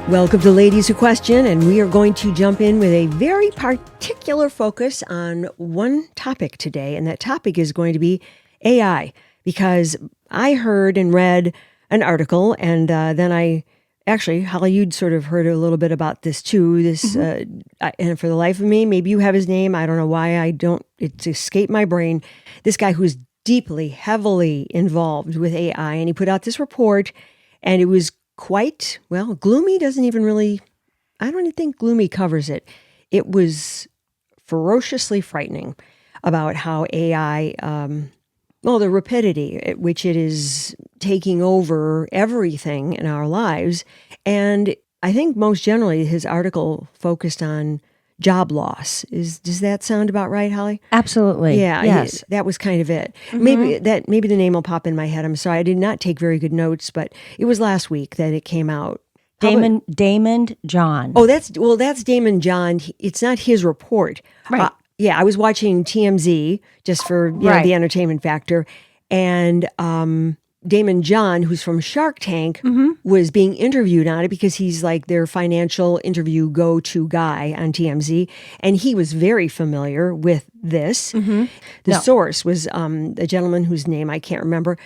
Welcome to Ladies Who Question, and we are going to jump in with a very particular focus on one topic today, and that topic is going to be AI, because I heard and read an article, and then actually, Holly, you'd sort of heard a little bit about this too, and for the life of me, maybe you have his name, I don't know why it's escaped my brain, this guy who's deeply, heavily involved with AI, and he put out this report, and it was quite, well, gloomy doesn't even really, I don't even think gloomy covers it. It was ferociously frightening about how AI, the rapidity at which it is taking over everything in our lives. And I think most generally his article focused on job loss. Does that sound about right, Holly? Absolutely. Yeah. Yes. That was kind of it. Mm-hmm. Maybe the name will pop in my head. I'm sorry. I did not take very good notes, but it was last week that it came out. Damon John. Oh, that's Damon John. It's not his report. Right. I was watching TMZ just for know, the entertainment factor, and Damon John, who's from Shark Tank, was being interviewed on it because he's like their financial interview go-to guy on TMZ. And he was very familiar with this. The source was a gentleman whose name I can't remember,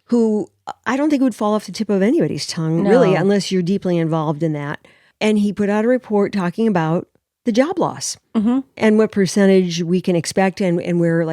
who I don't think would fall off the tip of anybody's tongue, really, unless you're deeply involved in that. And he put out a report talking about the job loss and what percentage we can expect and where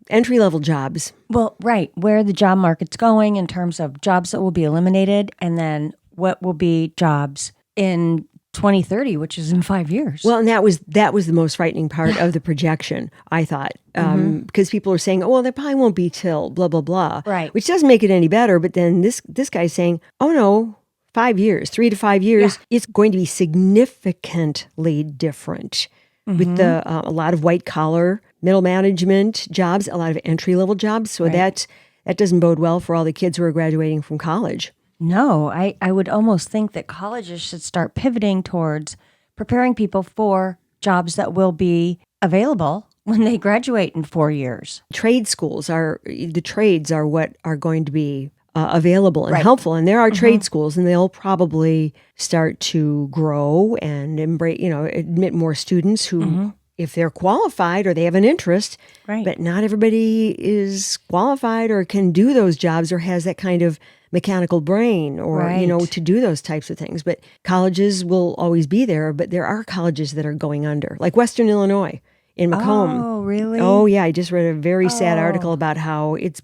entry-level jobs. Well, right, where the job market's going in terms of jobs that will be eliminated, and then what will be jobs in 2030, which is in 5 years. Well, and that was the most frightening part of the projection, I thought, because people are saying, oh, well, there probably won't be till blah, blah, blah, right? Which doesn't make it any better. But then this guy's saying, oh, no, 5 years, 3 to 5 years, it's going to be significantly different with a lot of white collar, middle management jobs, a lot of entry level jobs. So that doesn't bode well for all the kids who are graduating from college. No, I would almost think that colleges should start pivoting towards preparing people for jobs that will be available when they graduate in 4 years. Trade schools the trades are what are going to be available and helpful. And there are trade schools, and they'll probably start to grow and admit more students who, if they're qualified or they have an interest, but not everybody is qualified or can do those jobs or has that kind of mechanical brain or, to do those types of things. But colleges will always be there, but there are colleges that are going under, like Western Illinois in Macomb. Oh, really? Oh, yeah. I just read a very sad article about how it's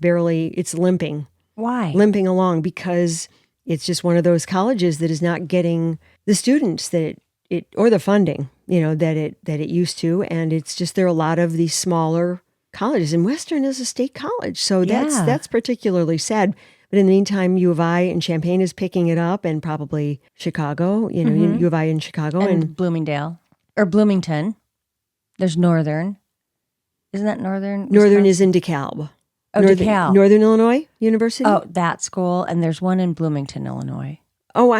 limping. Why? Limping along because it's just one of those colleges that is not getting the students that it or the funding, that it used to. And it's just, there are a lot of these smaller colleges, and Western is a state college. So that's particularly sad. But in the meantime, U of I in Champaign is picking it up, and probably Chicago, U of I in Chicago. And Bloomingdale. Or Bloomington. There's Northern. Isn't that Northern? Northern is in DeKalb. Oh, DeKalb. Northern Illinois University? Oh, that school. And there's one in Bloomington, Illinois. Oh,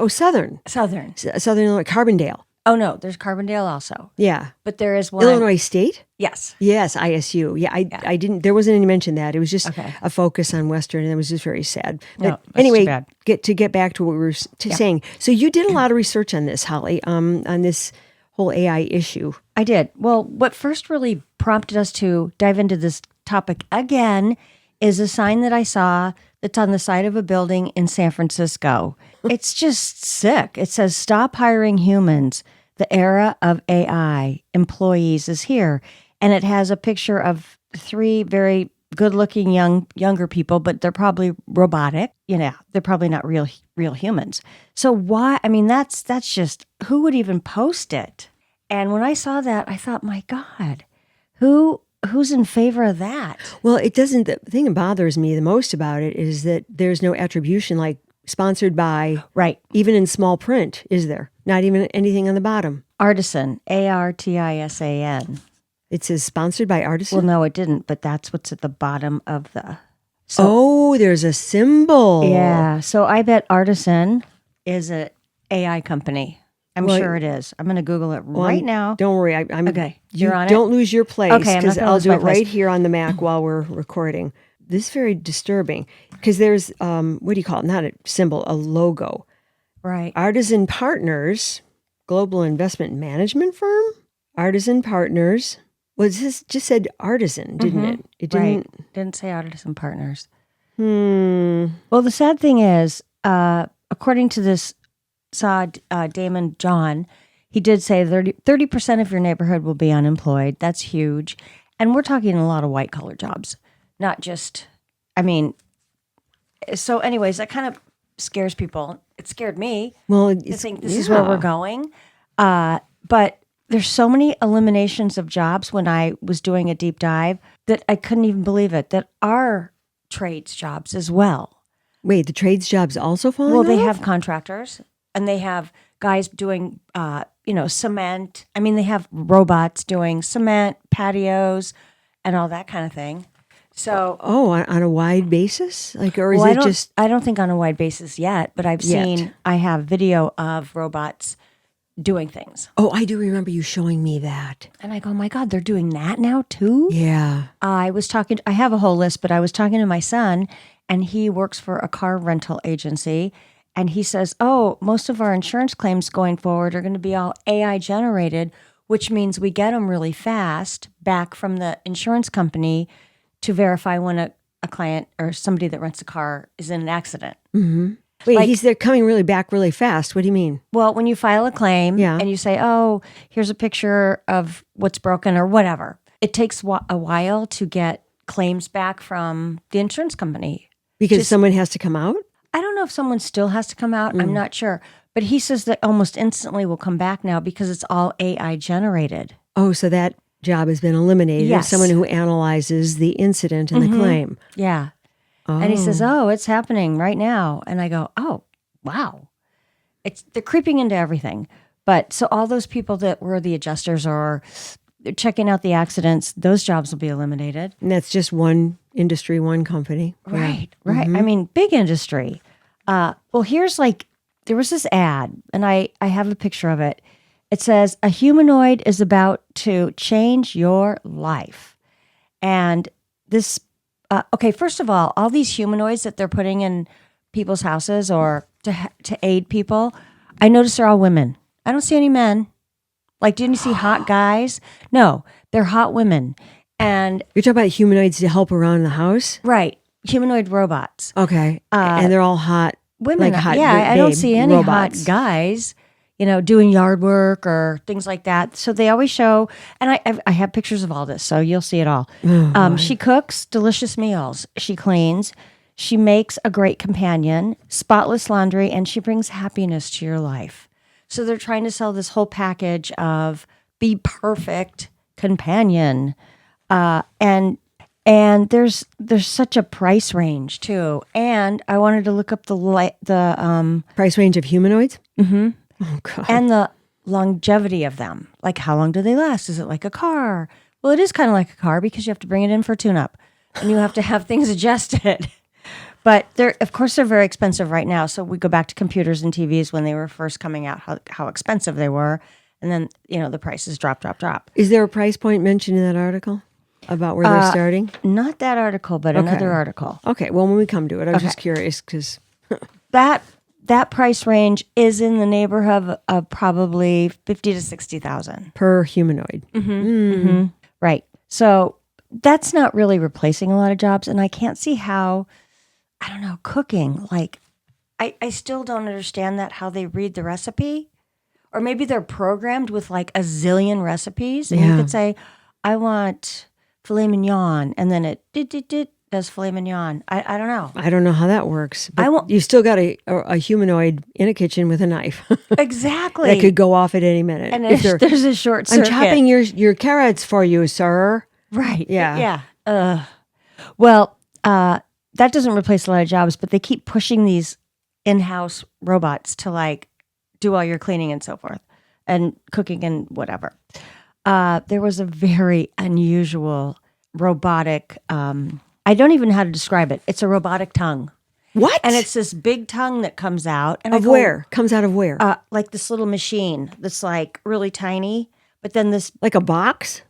Southern. Southern Illinois, Carbondale. Oh, no, there's Carbondale also. Yeah. But there is one. Illinois State? Yes. Yes, ISU. Yeah, I didn't, there wasn't any mention that. It was just a focus on Western, and it was just very sad. But anyway, get back to what we were saying. So you did a lot of research on this, Holly, on this whole AI issue. I did. Well, what first really prompted us to dive into this topic again is a sign that I saw that's on the side of a building in San Francisco. It's just sick. It says, "Stop hiring humans. The era of AI employees is here." And it has a picture of 3 very good-looking younger people, but they're probably robotic. They're probably not real humans. So why? I mean, that's just, who would even post it? And when I saw that, I thought, my God, who's in favor of that? Well, it doesn't. The thing that bothers me the most about it is that there's no attribution, like sponsored by. Right. Even in small print, is there? Not even anything on the bottom. Artisan, Artisan. It says sponsored by Artisan? Well, no, it didn't, but that's what's at the bottom of the... there's a symbol. Yeah, so I bet Artisan is an AI company. I'm sure it is. I'm going to Google it right now. Don't worry. I'm okay. You're on it? Don't lose your place, because I'll do it right place. here on the Mac while we're recording. This is very disturbing because there's, what do you call it? Not a symbol, a logo. Right. Artisan Partners, global investment management firm. Artisan Partners. Well, this just said artisan, didn't it? It didn't. Right. Didn't say Artisan Partners. Hmm. Well, the sad thing is, according to this Damon John, he did say 30% of your neighborhood will be unemployed. That's huge. And we're talking a lot of white collar jobs, not just, I mean, so anyways, that kind of scares people. It scared me Well, to think this is where we're going. But there's so many eliminations of jobs when I was doing a deep dive that I couldn't even believe it, that are trades jobs as well. Wait, the trades jobs also falling Well, they off? have contractors and they have guys doing, cement. I mean, they have robots doing cement, patios, and all that kind of thing. So, on a wide basis? Like, or is well, it just... I don't think on a wide basis yet, but I have video of robots doing things. Oh, I do remember you showing me that. And I go, oh my God, they're doing that now too? Yeah. I have a whole list, but I was talking to my son, and he works for a car rental agency. And he says, oh, most of our insurance claims going forward are going to be all AI generated, which means we get them really fast back from the insurance company to verify when a client or somebody that rents a car is in an accident. Mm-hmm. Wait, they're coming back really fast. What do you mean? Well, when you file a claim and you say, oh, here's a picture of what's broken or whatever, it takes a while to get claims back from the insurance company. Because someone has to come out? I don't know if someone still has to come out. I'm not sure. But he says that almost instantly will come back now because it's all AI generated. Oh, so that job has been eliminated. Yes. Someone who analyzes the incident and the claim. Yeah. Oh. And he says, oh, it's happening right now. And I go, oh, wow. They're creeping into everything. But so all those people that were the adjusters or checking out the accidents, those jobs will be eliminated. And that's just one industry, one company. Right, yeah. Right. I mean, big industry. Well, here's there was this ad, and I have a picture of it. It says, a humanoid is about to change your life. And this, first of all these humanoids that they're putting in people's houses or to aid people, I notice they're all women. I don't see any men. Didn't you see hot guys? No, they're hot women. And you're talking about humanoids to help around the house? Right. Humanoid robots. Okay. And they're all hot women. Hot I don't see any robots. hot guys, doing yard work or things like that. So they always show, and I have pictures of all this, so you'll see it all. She cooks delicious meals. She cleans. She makes a great companion, spotless laundry, and she brings happiness to your life. So they're trying to sell this whole package of be perfect companion. And there's such a price range too. And I wanted to look up the price range of humanoids. Mm-hmm. Oh God. And the longevity of them. Like, how long do they last? Is it like a car? Well, it is kind of like a car because you have to bring it in for a tune-up, and you have to have things adjusted. But they're very expensive right now. So we go back to computers and TVs when they were first coming out, how expensive they were, and then the prices drop. Is there a price point mentioned in that article? About where they're starting? Not that article, but another article. Okay, well, when we come to it, I was just curious because... that price range is in the neighborhood of probably $50,000 to $60,000. Per humanoid. Mm-hmm. Mm-hmm. Right. So that's not really replacing a lot of jobs, and I can't see how, I don't know, cooking. I still don't understand how they read the recipe. Or maybe they're programmed with a zillion recipes, and you could say, I want... filet mignon, and then it does filet mignon. I don't know. I don't know how that works. But you still got a humanoid in a kitchen with a knife. Exactly. That could go off at any minute. And if there's a short circuit. I'm chopping your carrots for you, sir. Right. Yeah. Yeah. Well, that doesn't replace a lot of jobs, but they keep pushing these in-house robots to do all your cleaning and so forth, and cooking and whatever. There was a very unusual robotic, I don't even know how to describe it. It's a robotic tongue. What? And it's this big tongue that comes out. And where? Comes out of where? This little machine that's really tiny, but then this... Like a box?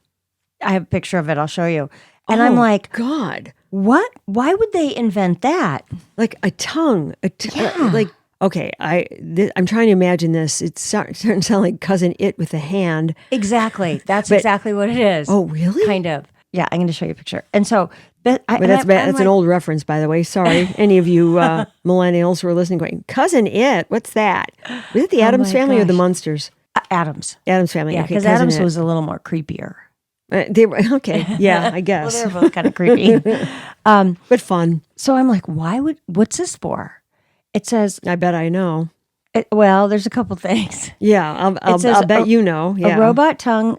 I have a picture of it. I'll show you. And I'm like... God. What? Why would they invent that? Like a tongue. Yeah. Okay, I'm trying to imagine this. It's starting to sound like Cousin It with a hand. Exactly. That's But- exactly what it is. Oh, really? Kind of. Yeah, I'm going to show you a picture. And so, but That's an old reference, by the way. Sorry, any of you millennials who are listening, going, Cousin It, what's that? Was it the Addams my Family or the gosh. Munsters? Adams. Addams Family. Yeah, okay, because Cousin Adams It. was a little more creepier. They were okay. Yeah, I guess. Well, they're both kind of creepy. But fun. So I'm like, what's this for? It says, I bet I know. well, there's a couple things. Yeah, It says I'll bet you know. Yeah. A robot tongue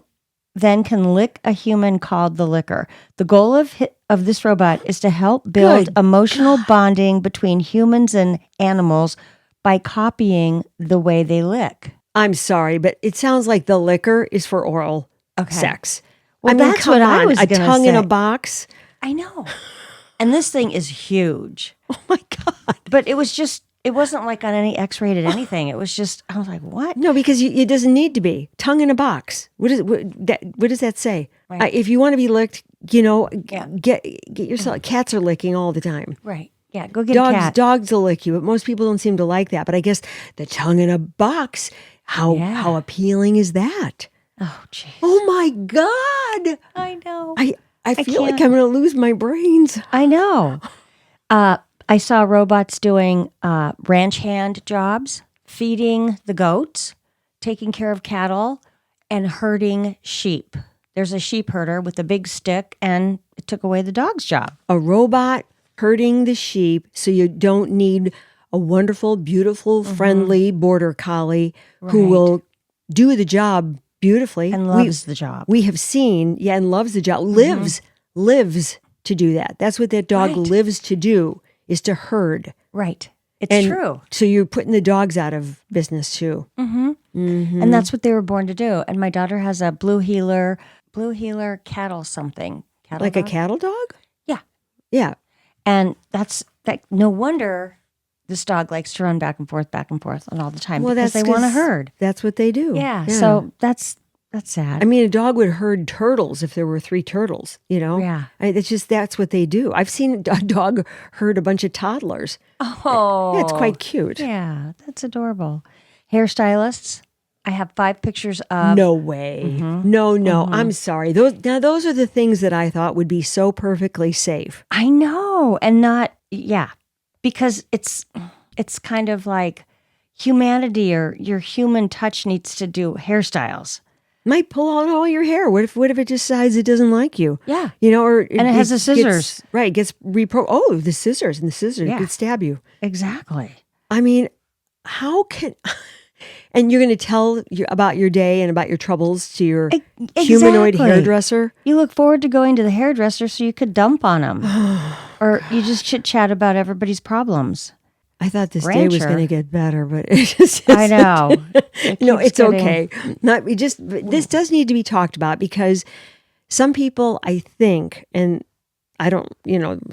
then can lick a human called the licker. The goal of this robot is to help build Good emotional bonding between humans and animals by copying the way they lick. I'm sorry, but it sounds like the liquor is for oral Okay. sex. Well, I mean, that's come what I on, was a gonna tongue in a say. box. I know. And this thing is huge. Oh my God. But it wasn't like on any X-rated anything. It was just, I was like, what? No, because it doesn't need to be. Tongue in a box. What does that say? Right. If you want to be licked, Yeah. get yourself. Cats are licking all the time. Right. Yeah, go get a cat. Dogs will lick you, but most people don't seem to like that. But I guess the tongue in a box, how appealing is that? Oh, jeez. Oh my God. I know. I feel like can't. I'm going to lose my brains. I know. I saw robots doing ranch hand jobs, feeding the goats, taking care of cattle, and herding sheep. There's a sheep herder with a big stick, and it took away the dog's job. A robot herding the sheep so you don't need a wonderful, beautiful, friendly border collie who Right. will do the job beautifully. And loves the job. We have seen, and loves the job, lives to do that. That's what that dog Right. lives to do, is to herd. Right. It's And true. So you're putting the dogs out of business too. And that's what they were born to do. And my daughter has a blue healer cattle something. Cattle Like a dog? cattle dog? Yeah. Yeah. And no wonder this dog likes to run back and forth and all the time because they want to 'cause herd. That's what they do. Yeah. So that's sad. I mean, a dog would herd turtles if there were 3 turtles, Yeah. That's what they do. I've seen a dog herd a bunch of toddlers. Oh. Yeah, it's quite cute. Yeah, that's adorable. Hairstylists. I have 5 pictures of. No way. No. I'm sorry. Those are the things that I thought would be so perfectly safe. I know. And not, because it's kind of like humanity or your human touch needs to do hairstyles. Might pull out all your hair. What if it decides it doesn't like you? Yeah. Or And it has the scissors. Gets the scissors, and the scissors Yeah. could stab you. Exactly. I mean, how can? And you're going to tell about your day and about your troubles to your humanoid Exactly. hairdresser? You look forward to going to the hairdresser so you could dump on them. Or you just chit chat about everybody's problems. I thought this day was Rancher. going to get better, but it just I know. No, keeps it's getting- okay. This does need to be talked about because some people, I think, and I don't,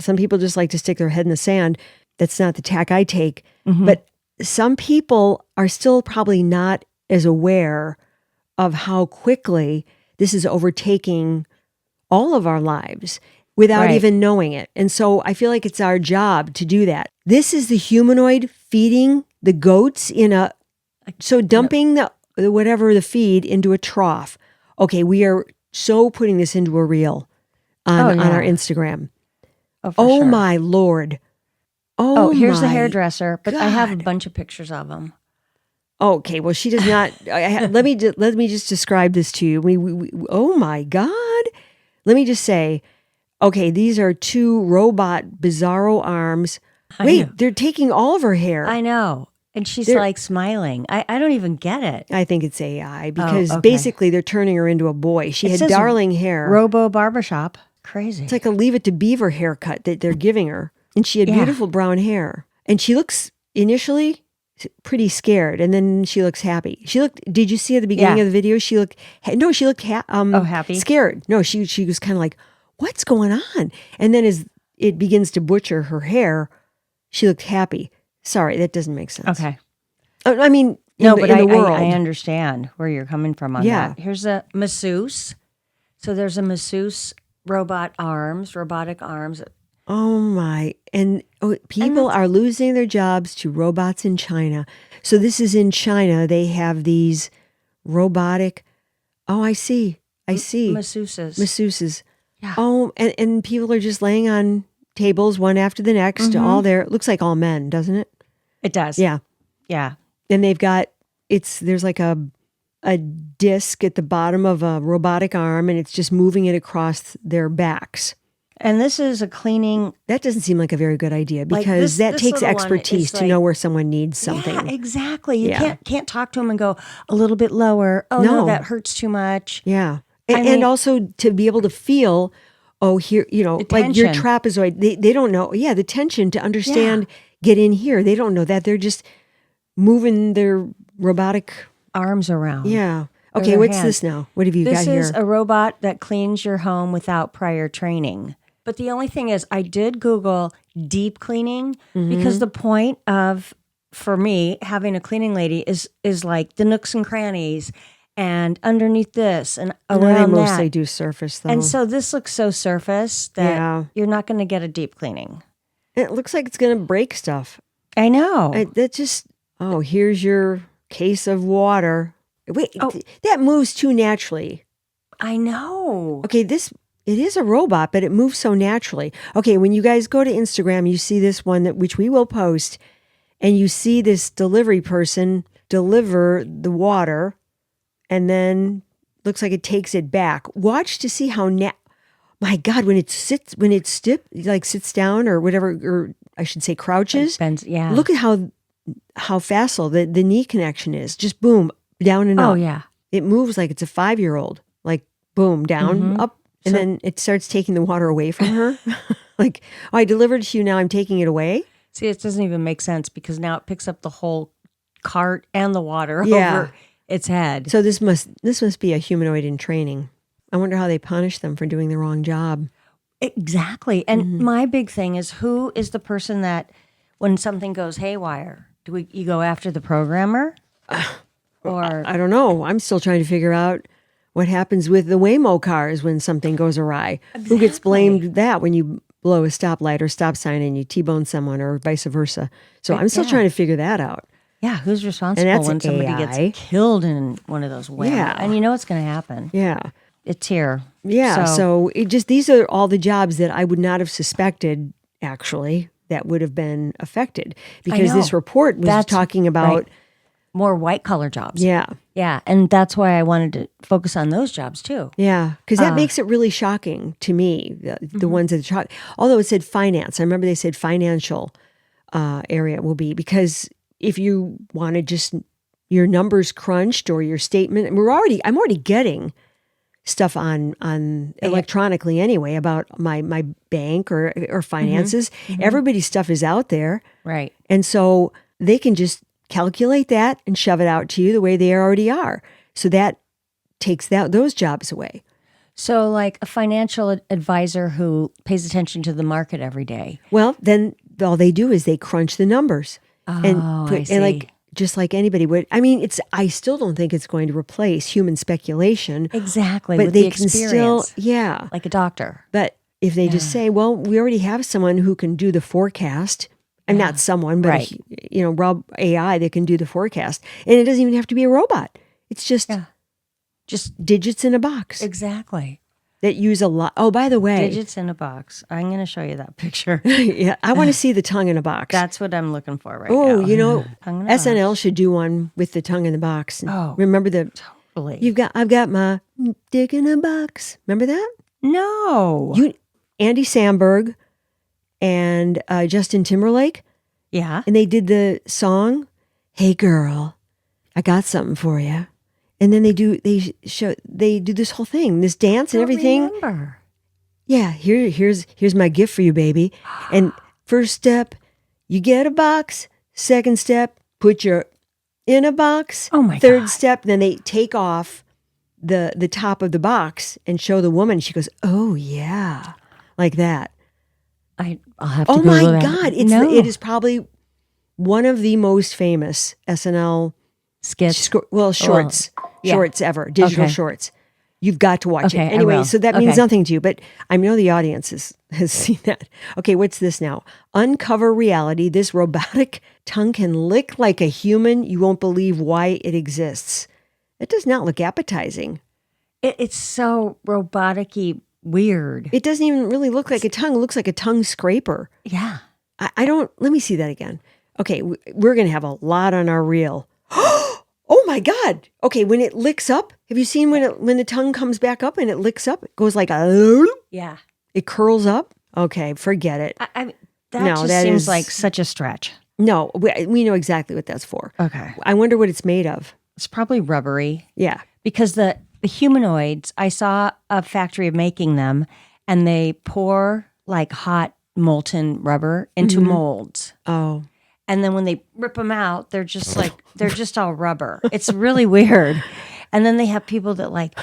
some people just like to stick their head in the sand. That's not the tack I take. But some people are still probably not as aware of how quickly this is overtaking all of our lives without Right. even knowing it. And so I feel like it's our job to do that. This is the humanoid feeding the goats dumping the feed into a trough. Okay, we are so putting this into a reel on our Instagram. Oh, for Oh sure. my Lord. Oh, here's the my hairdresser, but I have a God. bunch of pictures of them. Okay, well, she does not. Let me just describe this to you. We oh my God. Let me just say, okay, these are 2 robot bizarro arms. I Wait, know. they're taking all of her hair. I know. And she's They're- like smiling. I don't even get it. I think it's AI because okay. basically they're turning her into a boy. She It had says darling hair. Robo barbershop. Crazy. It's like a Leave It to Beaver haircut that they're giving her. And she had Yeah. beautiful brown hair. And she looks initially pretty scared, and then she looks happy. Did you see at the beginning Yeah. of the video? She looked happy? scared. No, she was kind of like, what's going on? And then as it begins to butcher her hair, she looked happy. Sorry, that doesn't make sense. Okay. I mean, No, in but the world. I understand where you're coming from on Yeah. that. Here's a masseuse. So there's a masseuse robotic arms. Oh my. And people are losing their jobs to robots in China. So this is in China. They have these robotic, I see. Masseuses. Yeah. Oh, and people are just laying on tables one after the next, all there. It looks like all men, doesn't it? It does. Yeah. Yeah. And they've got, there's like a disc at the bottom of a robotic arm, and it's just moving it across their backs. And this is a cleaning. That doesn't seem like a very good idea because Like that takes expertise to know where someone needs something. Yeah, exactly. You can't talk to them and go a little bit lower. Oh no, that hurts too much. Yeah. And also to be able to feel, here, like your trapezoid, they don't know. Yeah, the tension to understand, get in here. They don't know that. They're just moving their robotic arms around. Yeah. Okay, what's this now? What have you got here? This is a robot that cleans your home without prior training. But the only thing is, I did Google deep cleaning because the point of, for me, having a cleaning lady is like the nooks and crannies and underneath this and around they that. mostly do surface, though. And so this looks so surface that you're not going to get a deep cleaning. It looks like it's going to break stuff. I know. Here's your case of water. Wait, that moves too naturally. I know. Okay, it is a robot, but it moves so naturally. Okay, when you guys go to Instagram, you see this one which we will post, and you see this delivery person deliver the water, and then looks like it takes it back. Watch to see how my God, when it sits down or whatever, or I should say crouches. Bends, yeah. Look at how facile the knee connection is. Just boom, down and up. Oh yeah. It moves like it's a 5-year-old. Like boom, down, up. And then it starts taking the water away from her. Like, I delivered to you, now I'm taking it away. See, it doesn't even make sense because now it picks up the whole cart and the water over its head. So this must be a humanoid in training. I wonder how they punish them for doing the wrong job. Exactly. And my big thing is, who is the person that when something goes haywire, you go after the programmer? Or I don't know. I'm still trying to figure out what happens with the Waymo cars when something goes awry. Exactly. Who gets blamed that when you blow a stoplight or stop sign and you T-bone someone or vice versa? So I'm still trying to figure that out. Yeah, who's responsible when somebody gets killed in one of those Waymo? Yeah. And you know it's going to happen. Yeah. It's here. Yeah, so these are all the jobs that I would not have suspected, actually, that would have been affected. Because this report was talking about more white-collar jobs. Yeah. Yeah, and that's why I wanted to focus on those jobs, too. Yeah, because that makes it really shocking to me, the ones that shock. Although it said finance. I remember they said financial area will be. Because if you wanted just your numbers crunched or your statement, and I'm already getting stuff on electronically anyway about my bank or finances. Everybody's stuff is out there. Right. And so they can just calculate that and shove it out to you the way they already are. So that takes those jobs away. So like a financial advisor who pays attention to the market every day. Well, then all they do is they crunch the numbers. I see. And like just like anybody would. I mean, I still don't think it's going to replace human speculation. Exactly. But with they the can experience, still, like a doctor. But if they just say, well, we already have someone who can do the forecast. And not someone, but Rob AI that can do the forecast. And it doesn't even have to be a robot. It's just digits in a box. Exactly. That use a lot. Oh, by the way. Digits in a box. I'm going to show you that picture. Yeah, I want to see the tongue in a box. That's what I'm looking for right now. Oh, SNL should do one with the tongue in the box. Remember totally. I've got my dick in a box. Remember that? No. Andy Samberg and Justin Timberlake. Yeah. And they did the song, "Hey Girl, I got something for you." And then they do this whole thing, this dance and everything. Remember. Yeah, here's my gift for you, baby. And first step, you get a box. Second step, put your in a box. Oh my Third God. step, then they take off the top of the box and show the woman. She goes, "Oh yeah," like that. I'll have to Oh Google my that. God! It is probably one of the most famous SNL skits. shorts ever, digital shorts. You've got to watch Okay, it. I Anyway, will. so that means Okay. nothing to you, but I know the audience has seen that. Okay, what's this now? Uncover reality. This robotic tongue can lick like a human. You won't believe why it exists. It does not look appetizing. It's so robotic-y weird. It doesn't even really look like a tongue. It looks like a tongue scraper. Yeah. I don't, let me see that again. Okay, we're going to have a lot on our reel. Oh my God. Okay, when it licks up, have you seen when the tongue comes back up and it licks up? It goes like a, Yeah. it curls up. Okay, forget it. I mean, that No, just that seems is- like such a stretch. No, we know exactly what that's for. Okay. I wonder what it's made of. It's probably rubbery Yeah. because the humanoids, I saw a factory of making them and they pour like hot molten rubber into molds. Oh, And then when they rip them out, they're just like, they're just all rubber. It's really weird. And then they have people that like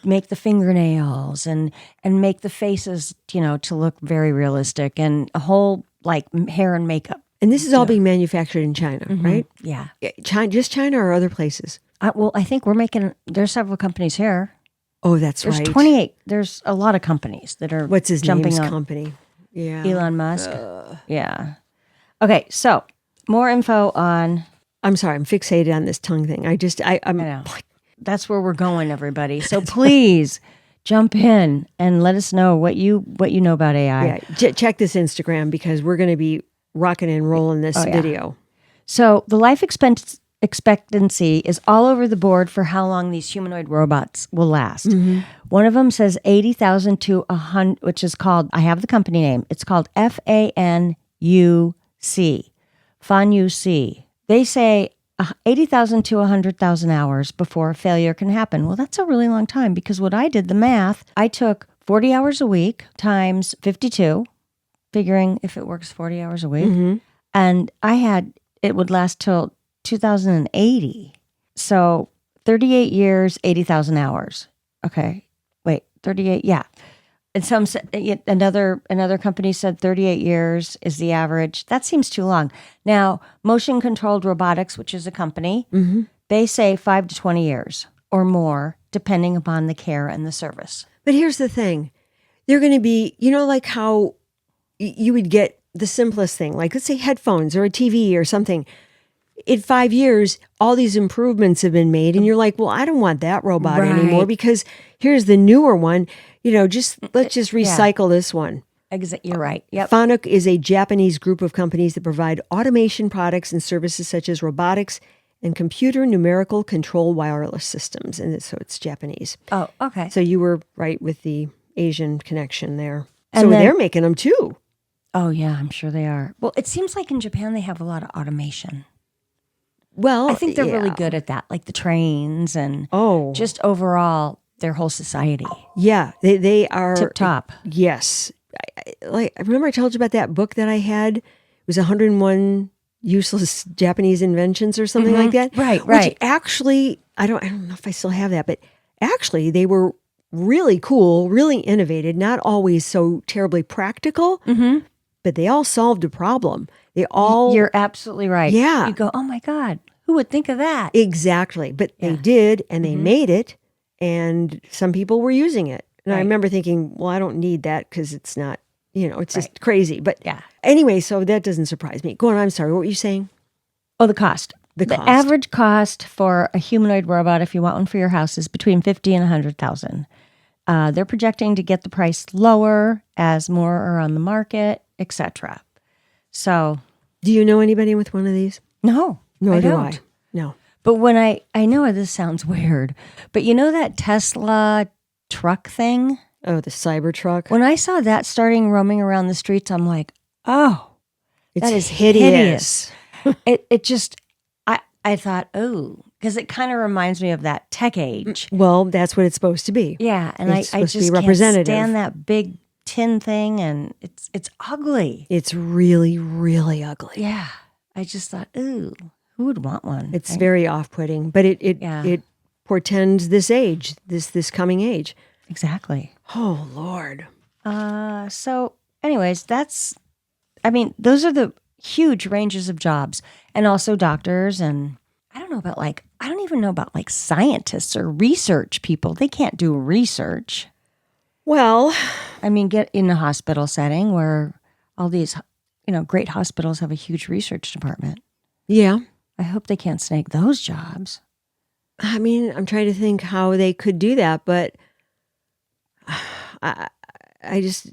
make the fingernails and make the faces, to look very realistic and a whole like hair and makeup. and this is all being manufactured in China, right? Yeah. China, just China or other places? Well, I think there's several companies here. Oh, that's There's right. 28. There's a lot of companies that are What's his jumping name's on company? Yeah. Elon Musk. Yeah. Okay, so more info on. I'm sorry, I'm fixated on this tongue thing. I'm I know. That's where we're going, everybody. So please jump in and let us know what you know about AI. yeah. Check this Instagram because we're going to be rocking and rolling this yeah. video. So the life expectancy is all over the board for how long these humanoid robots will last. One of them says 80,000 to 100, which is called, I have the company name. It's called FANUC. FANUC. They say 80,000 to 100,000 hours before a failure can happen. Well, that's a really long time because what I did, the math, I took 40 hours a week times 52, figuring if it works 40 hours a week. And it would last till 2080. So 38 years, 80,000 hours. Okay. Wait, 38. Yeah. And another company said 38 years is the average. That seems too long. Now, Motion Controlled Robotics, which is a company, they say 5 to 20 years or more, depending upon the care and the service. But here's the thing. They're going to be, like how you would get the simplest thing, like let's say headphones or a TV or something. In 5 years, all these improvements have been made, and you're like, well, I don't want that robot anymore Right. because here's the newer one. Let's just recycle this one. You're right. Yep. FANUC is a Japanese group of companies that provide automation products and services such as robotics and computer numerical control wireless systems. And so it's Japanese. Oh, okay. So you were right with the Asian connection there. And So then- they're making them too. Oh, yeah, I'm sure they are. Well, it seems like in Japan they have a lot of automation. Well, I think they're really yeah. good at that, like the trains and Oh, just overall their whole society. yeah, they are Tip top. Yes, I remember I told you about that book that I had. It was 101 useless Japanese inventions or something like that. Right, Which right. actually, I don't know if I still have that, but actually they were really cool, really innovative, not always so terribly practical, but they all solved a problem. They all You're absolutely right. Yeah. You go, oh my God, who would think of that? exactly, but they did, and they made it, and some people were using it. And I Right. remember thinking, well, I don't need that because it's not, it's just crazy. But Yeah. anyway, so that doesn't surprise me. Go on, I'm sorry, what were you saying? Oh, the cost. The cost. average cost for a humanoid robot, if you want one for your house, is between 50 and 100,000. They're projecting to get the price lower as more are on the market, etc. So, Do you know anybody with one of these? no, Nor I do don't. I. No. But when I know this sounds weird, but you know that Tesla truck thing? Oh, the Cybertruck. When I saw that starting roaming around the streets, I'm like, oh, It's that is hideous. it just, I thought, oh, because it kind of reminds me of that tech age. Well, that's what it's supposed to be. Yeah, and It's I supposed to be just can't representative. stand that big tin thing, and it's ugly. It's really, really ugly. Yeah, I just thought, ooh, who would want one? It's very off-putting, but it Yeah. portends this age, this coming age. Exactly. Oh, Lord. So, anyways, those are the huge ranges of jobs, and also doctors, and I don't even know about like scientists or research people. They can't do research. Well, I mean, get in a hospital setting where all these, great hospitals have a huge research department. yeah. I hope they can't snag those jobs. I mean, I'm trying to think how they could do that, but I just,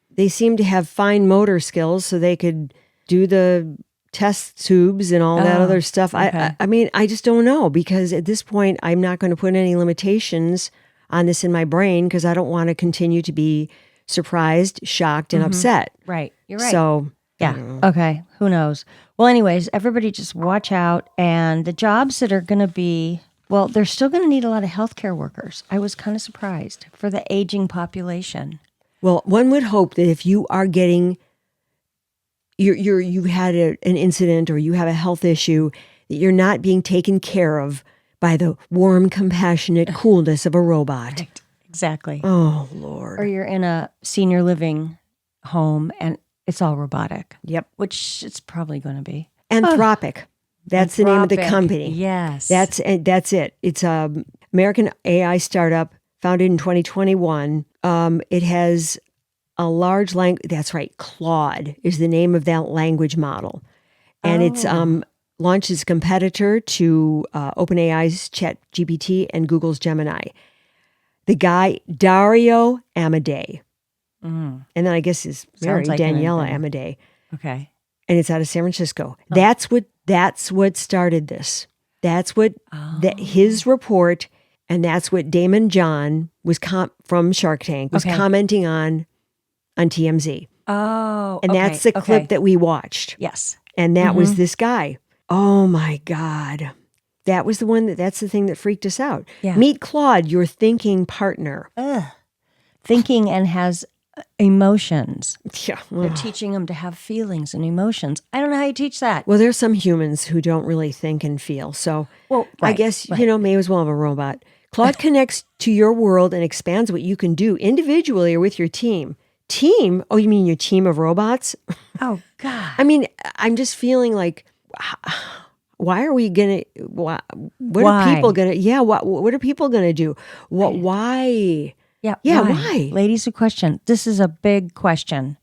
they seem to have fine motor skills so they could do the test tubes and all that other stuff. okay. I mean, I just don't know, because at this point, I'm not going to put any limitations on this in my brain, because I don't want to continue to be surprised, shocked, and upset. Right. You're right. So, yeah. Okay. Who knows? Well, anyways, everybody just watch out. And the jobs that are going to be, well, they're still going to need a lot of healthcare workers. I was kind of surprised for the aging population. well, one would hope that if you are getting, you had an incident or you have a health issue, that you're not being taken care of by the warm, compassionate coolness of a robot. Right. Exactly. Oh, Lord. Or you're in a senior living home and it's all robotic. Yep. Which it's probably going to be. Anthropic. That's the name of the Anthropic. company. Yes. That's it. It's a American AI startup founded in 2021. It has a large language. That's right. Claude is the name of that language model. And it's launched as competitor to OpenAI's ChatGPT and Google's Gemini. The guy, Dario Amadei. And then I guess his Mary, like Daniela Amadei. Okay. And it's out of San Francisco. That's what started this. That's what his report, and that's what Damon John was from Shark Tank was commenting on TMZ. Oh, And that's the clip that we watched. Yes. And that was this guy. Oh my God. That was the one that's the thing that freaked us out. Yeah. Meet Claude, your thinking partner. Thinking and has emotions. Yeah. They're teaching them to have feelings and emotions. I don't know how you teach that. Well, there's some humans who don't really think and feel. So I guess, may as well have a robot. Claude connects to your world and expands what you can do individually or with your team. Team? Oh, you mean your team of robots? Oh, God. I mean, I'm just feeling like, why are we going to, what are people going to, what are people going to do? Why? Yeah, why? Ladies who question, this is a big question.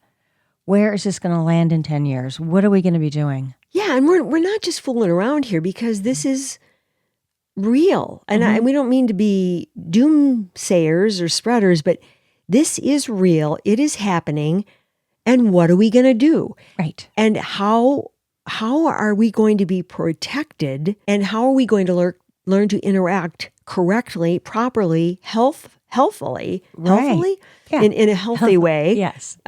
Where is this going to land in 10 years? What are we going to be doing? Yeah, and we're not just fooling around here, because this is real. And we don't mean to be doomsayers or spreaders, but this is real. It is happening. And what are we going to do? Right. And how are we going to be protected? And how are we going to learn to interact correctly, properly, healthfully, Yeah. in a healthy way, Yes.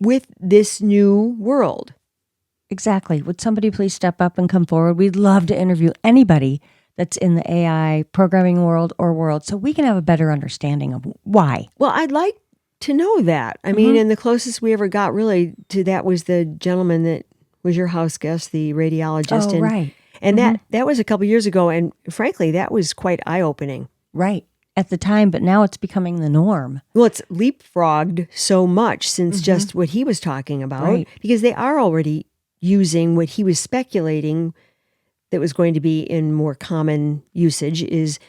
with this new world? Exactly. Would somebody please step up and come forward? We'd love to interview anybody that's in the AI programming world so we can have a better understanding of why. Well, I'd like to know that. I mean, and the closest we ever got really to that was the gentleman that was your house guest, the radiologist. Oh, right. And that was a couple years ago. And frankly, that was quite eye-opening. Right. At the time, but now it's becoming the norm. Well, it's leapfrogged so much since just what he was talking about, because they are already using what he was speculating that was going to be in more common usage is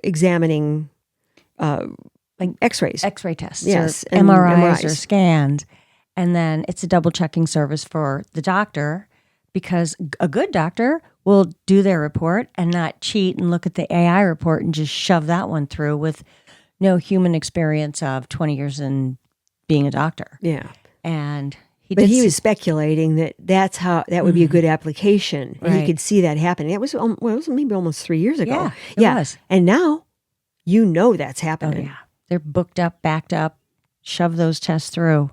examining like X-rays. X-ray tests, yes, or and MRIs or scans. And then it's a double checking service for the doctor, because a good doctor will do their report and not cheat and look at the AI report and just shove that one through with no human experience of 20 years in being a doctor. Yeah. And he was speculating that that would be a good application, and he could see that happening. It was maybe almost 3 years ago. Yeah, it was. And now, that's happening. Oh, yeah. They're booked up, backed up, shove those tests through.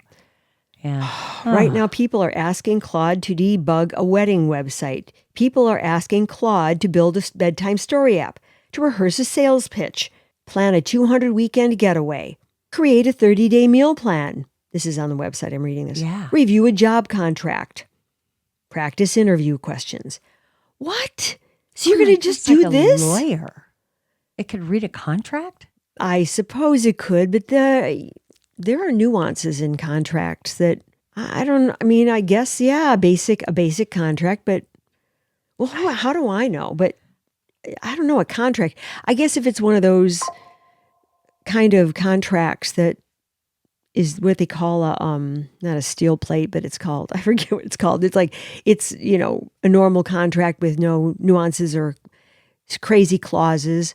Yeah. Right now, people are asking Claude to debug a wedding website. People are asking Claude to build a bedtime story app, to rehearse a sales pitch, plan a 200-weekend getaway, create a 30-day meal plan. This is on the website. I'm reading this. Yeah. Review a job contract. Practice interview questions. What? So you're going to just do like this? A lawyer. It could read a contract? I suppose it could, but there are nuances in contracts that I guess, a basic contract, but Well, how do I know? But I don't know, a contract. I guess if it's one of those kind of contracts that is what they call a not a steel plate, but it's called, I forget what it's called. It's like it's, a normal contract with no nuances or crazy clauses.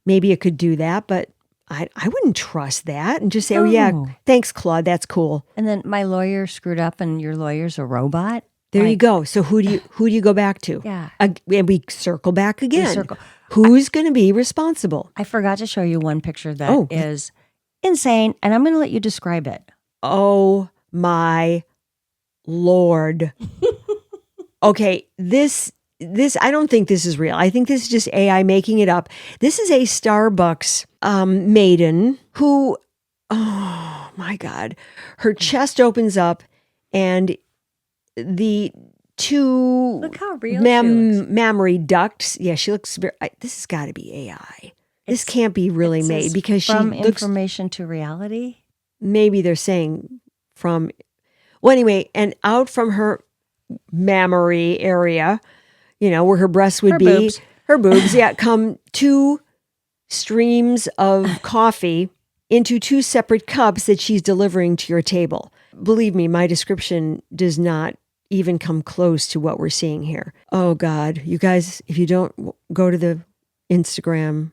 Maybe it could do that, but I wouldn't trust that and just say, oh yeah, thanks, Claude, that's cool. And then my lawyer screwed up and your lawyer's a robot. There you go. So who do you go back to? Yeah. And we circle back again. circle. Who's going to be responsible? I forgot to show you one picture that is insane, and I'm going to let you describe it. Oh my Lord. Okay, this I don't think this is real. I think this is just AI making it up. This is a Starbucks maiden who, oh my God, her chest opens up and the two Look how real she looks. mammary ducts. Yeah, she looks very, this has got to be AI. This can't be really made because she from looks, information to reality. maybe they're saying from, well, anyway, and out from her mammary area, where her breasts would be, her boobs, yeah, come two streams of coffee into two separate cups that she's delivering to your table. Believe me, my description does not even come close to what we're seeing here. Oh God, you guys, if you don't go to the Instagram,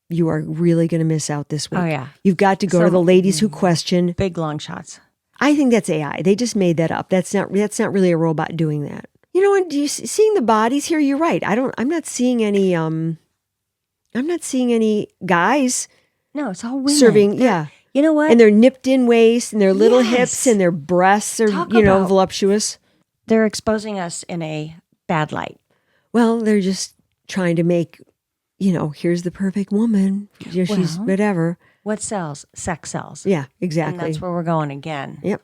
you are really going to miss out this week. Oh yeah. You've got to go to the Ladies Who Question. Big long shots. I think that's AI. They just made that up. That's not really a robot doing that. You know what? Seeing the bodies here, you're right. I'm not seeing any guys. No, it's all women. Serving, yeah. You know what? And their nipped in waist and their little hips and their breasts are, voluptuous. They're exposing us in a bad light. Well, they're just trying to make, here's the perfect woman. She's whatever. What sells? Sex sells. Yeah, exactly. And that's where we're going again. Yep.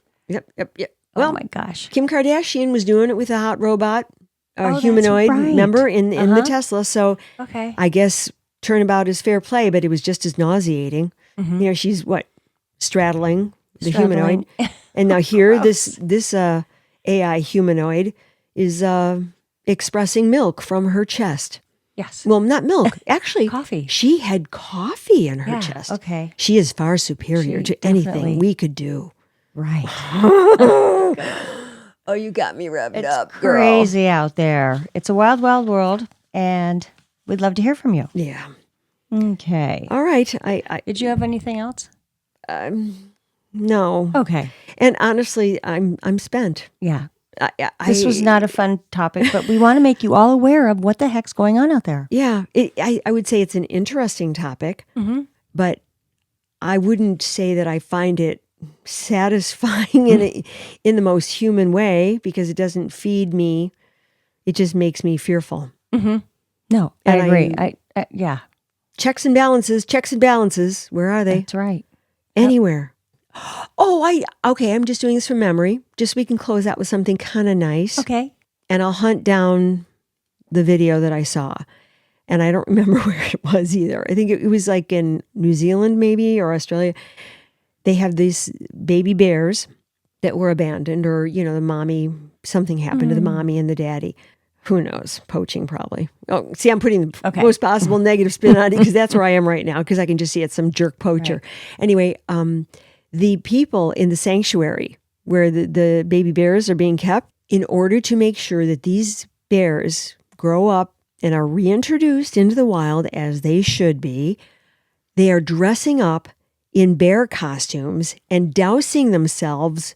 Well, oh my gosh. Kim Kardashian was doing it with a hot robot, humanoid, that's right. remember, in the Tesla. So I guess turnabout is fair play, but it was just as nauseating. Mm-hmm. She's straddling the humanoid. And now here, this AI humanoid is expressing milk from her chest. Yes. Well, not milk. Actually, coffee. She had coffee in her chest. Okay. She is far superior to anything we could do. Right. Oh, you got me revved up, girl. Crazy out there. It's a wild, wild world, and we'd love to hear from you. Yeah. Okay. All right. I Did you have anything else? No. Okay. And honestly, I'm spent. Yeah. This was not a fun topic, but we want to make you all aware of what the heck's going on out there. Yeah. I would say it's an interesting topic, but I wouldn't say that I find it satisfying in the most human way because it doesn't feed me. It just makes me fearful. Mm-hmm. No, I agree. Yeah. Checks and balances. Where are they? That's right. Anywhere. Oh, okay. I'm just doing this from memory. Just so we can close out with something kind of nice. Okay. And I'll hunt down the video that I saw. And I don't remember where it was either. I think it was like in New Zealand maybe or Australia. They have these baby bears that were abandoned or, the mommy, something happened to the mommy and the daddy. Who knows? Poaching probably. Oh, see, I'm putting the most possible negative spin on it because that's where I am right now because I can just see it's some jerk poacher. Right. Anyway, the people in the sanctuary where the baby bears are being kept, in order to make sure that these bears grow up and are reintroduced into the wild as they should be, they are dressing up in bear costumes and dousing themselves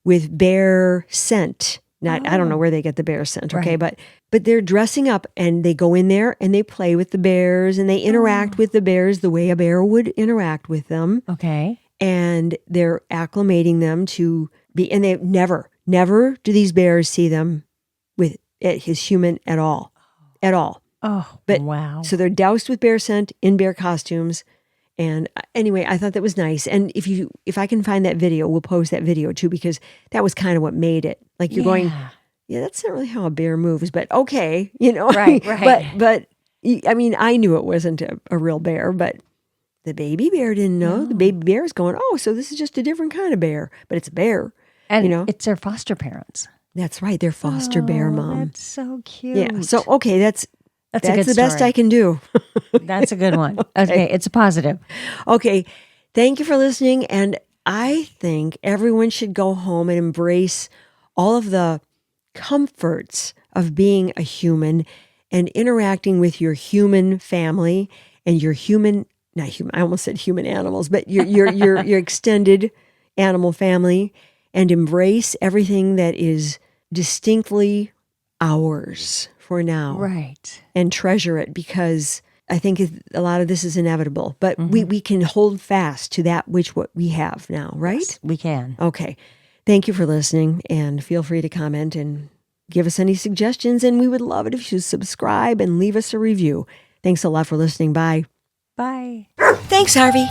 with bear scent. I don't know where they get the bear scent, okay? Right. But they're dressing up and they go in there and they play with the bears and they interact with the bears the way a bear would interact with them. Okay. And they're acclimating them to be, and they never do these bears see them with his human at all. Oh, but, wow. So they're doused with bear scent in bear costumes. And anyway, I thought that was nice. And if I can find that video, we'll post that video too, because that was kind of what made it. Like you're going, yeah, that's not really how a bear moves, but okay, Right. But I mean, I knew it wasn't a real bear, but the baby bear didn't know. No. The baby bear is going, oh, so this is just a different kind of bear, but it's a bear. And it's their foster parents. That's right. They're foster bear mom. That's so cute. Yeah. So, okay, that's a good the best story. I can do. That's a good one. Okay, it's a positive. Okay. Thank you for listening. And I think everyone should go home and embrace all of the comforts of being a human and interacting with your human family and your not human, I almost said human animals, but your extended animal family, and embrace everything that is distinctly ours for now. Right. And treasure it, because I think a lot of this is inevitable, but we can hold fast to that what we have now, right? Yes, we can. Okay. Thank you for listening, and feel free to comment and give us any suggestions, and we would love it if you subscribe and leave us a review. Thanks a lot for listening. Bye. Bye. Thanks, Harvey.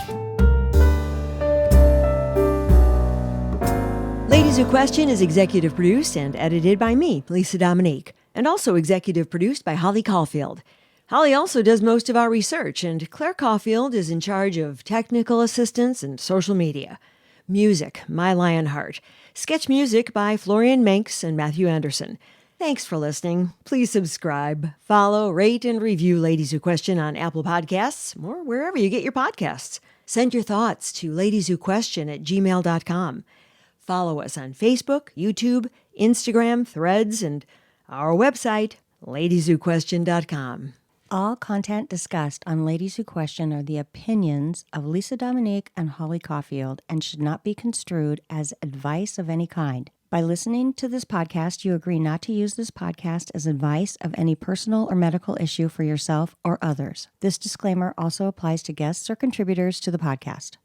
Ladies Who Question is executive produced and edited by me, Lisa Dominique, and also executive produced by Holly Caulfield. Holly also does most of our research, and Claire Caulfield is in charge of technical assistance and social media. Music, My Lionheart. Sketch music by Florian Manx and Matthew Anderson. Thanks for listening. Please subscribe, follow, rate, and review Ladies Who Question on Apple Podcasts or wherever you get your podcasts. Send your thoughts to ladieswhoquestion@gmail.com. Follow us on Facebook, YouTube, Instagram, Threads, and our website, ladieswhoquestion.com. All content discussed on Ladies Who Question are the opinions of Lisa Dominique and Holly Caulfield and should not be construed as advice of any kind. By listening to this podcast, you agree not to use this podcast as advice of any personal or medical issue for yourself or others. This disclaimer also applies to guests or contributors to the podcast.